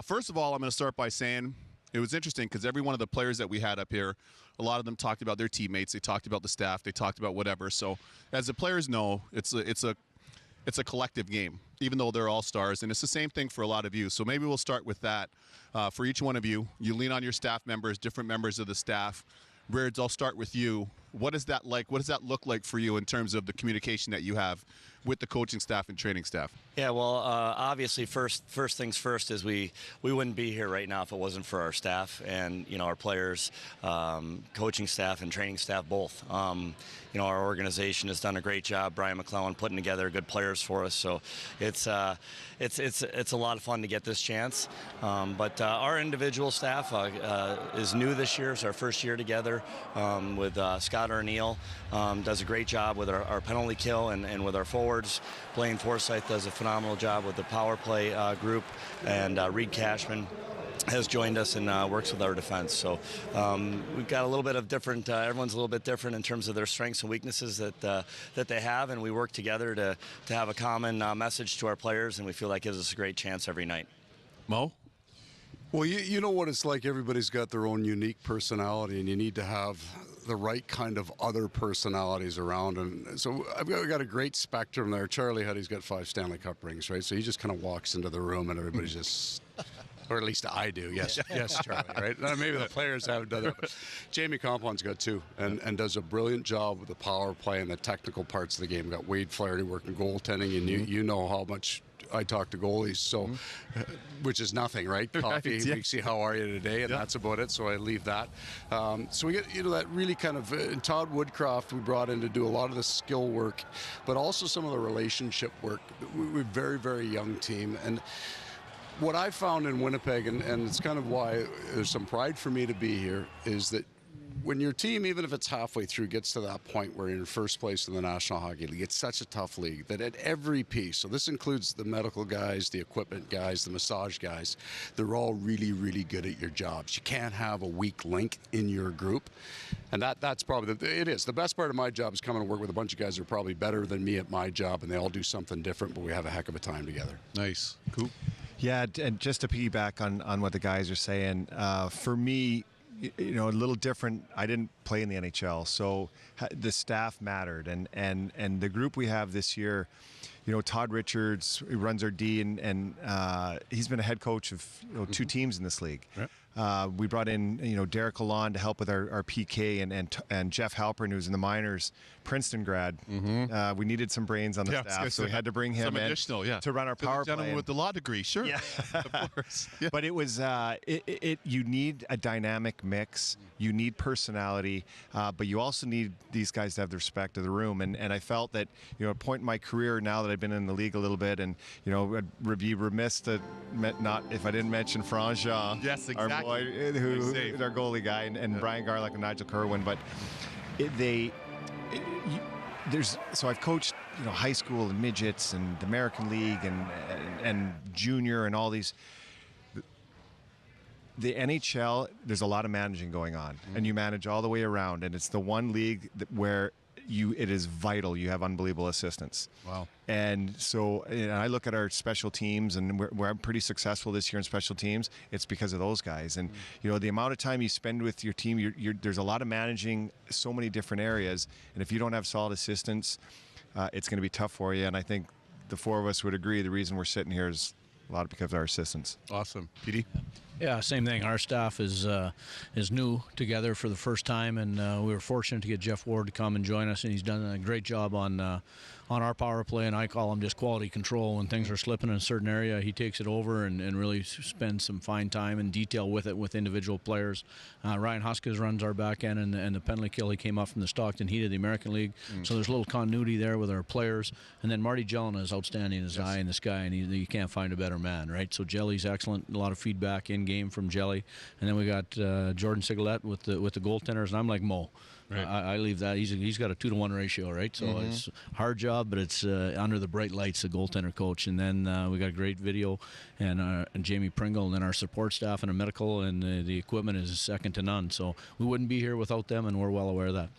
First of all, I'm going to start by saying it was interesting because every one of the players that we had up here, a lot of them talked about their teammates. They talked about the staff. They talked about whatever. So as the players know, it's a collective game, even though they're all stars. And it's the same thing for a lot of you. So maybe we'll start with that. For each one of you, you lean on your staff members, different members of the staff. Rids, I'll start with you. What is that like? What does that look like for you in terms of the communication that you have with the coaching staff and training staff? Yeah, well, obviously, first things first is we wouldn't be here right now if it wasn't for our staff and our players, coaching staff and training staff both. Our organization has done a great job. Brian McClellan putting together good players for us. So it's a lot of fun to get this chance. But our individual staff is new this year. It's our first year together with Scott O'Neill. Does a great job with our penalty kill and with our forwards. Blaine Forsyth does a phenomenal job with the power play group, and Reed Cashman has joined us and works with our defense. So we've got a little bit of different, everyone's a little bit different in terms of their strengths and weaknesses that they have, and we work together to have a common message to our players, and we feel that gives us a great chance every night. Mo? Well, you know what it's like. Everybody's got their own unique personality, and you need to have the right kind of other personalities around. And so I've got a great spectrum there. Charlie Huddy's got 5 Stanley Cup rings, right? So he just kind of walks into the room and everybody's just... Or at least I do. Yes, yes, Charlie, right? Maybe the players haven't done that. But Jamie Compon's got 2 and does a brilliant job with the power play and the technical parts of the game. Got Wade Flaherty working goaltending, and you know how much I talk to goalies, so which is nothing, right? Coffee, we see how are you today, and that's about it. So I leave that. So we get that really kind of Todd Woodcroft we brought in to do a lot of the skill work, but also some of the relationship work. We're a very, very young team, and what I found in Winnipeg, and it's kind of why there's some pride for me to be here, is that when your team, even if it's halfway through, gets to that point where you're in first place in the National Hockey League, it's such a tough league that at every piece, so this includes the medical guys, the equipment guys, the massage guys, they're all really, really good at your jobs. You can't have a weak link in your group. And that's probably, it is. The best part of my job is coming to work with a bunch of guys who are probably better than me at my job, and they all do something different, but we have a heck of a time together. Nice. Cool. Yeah, and just to piggyback on what the guys are saying, for me, a little different. I didn't play in the NHL, so the staff mattered, and the group we have this year. Todd Richards, who runs our D, and he's been a head coach of 2 teams in this league. Right. We brought in Derek Lalonde to help with our PK, and Jeff Halpern, who's in the minors, Princeton grad. We needed some brains on the staff, so we had to bring him in to run our power play. Gentleman with the law degree, sure. Yeah. Of course. Yeah. But it was you need a dynamic mix. You need personality, but you also need these guys to have the respect of the room. And I felt that at a point in my career now that I've been in the league a little bit, and I'd be remiss to not if I didn't mention Franjean, yes, exactly, our boy, who is our goalie guy, and Brian Garlick and Nigel Kerwin. But so I've coached high school and midgets and the American League and junior and all these. The NHL, there's a lot of managing going on, and you manage all the way around, and it's the one league where it is vital you have unbelievable assistants. Wow. And so I look at our special teams, and we're pretty successful this year in special teams. It's because of those guys. And the amount of time you spend with your team, there's a lot of managing so many different areas, and if you don't have solid assistants, it's going to be tough for you. And I think the 4 of us would agree the reason we're sitting here is a lot because of our assistants. Awesome. PD? Yeah, same thing. Our staff is new together for the first time, and we were fortunate to get Jeff Ward to come and join us, and he's done a great job on our power play, and I call him just quality control. When things are slipping in a certain area, he takes it over and really spends some fine time and detail with it with individual players. Ryan Huskes runs our back end, and the penalty kill, he came up from the Stockton Heat of the American League, so there's a little continuity there with our players. And then Marty Jelena is outstanding, his eye in the sky, and you can't find a better man, right? So Jelly's excellent, a lot of feedback in game from Jelly. And then we got Jordan Sigalette with the goaltenders, and I'm like Mo. Right. I leave that. He's got a 2-to-1 ratio, right? So it's a hard job, but it's under the bright lights, the goaltender coach. And then we got great video and Jamie Pringle, and then our support staff and our medical, and the equipment is second to none. So we wouldn't be here without them, and we're well aware of that.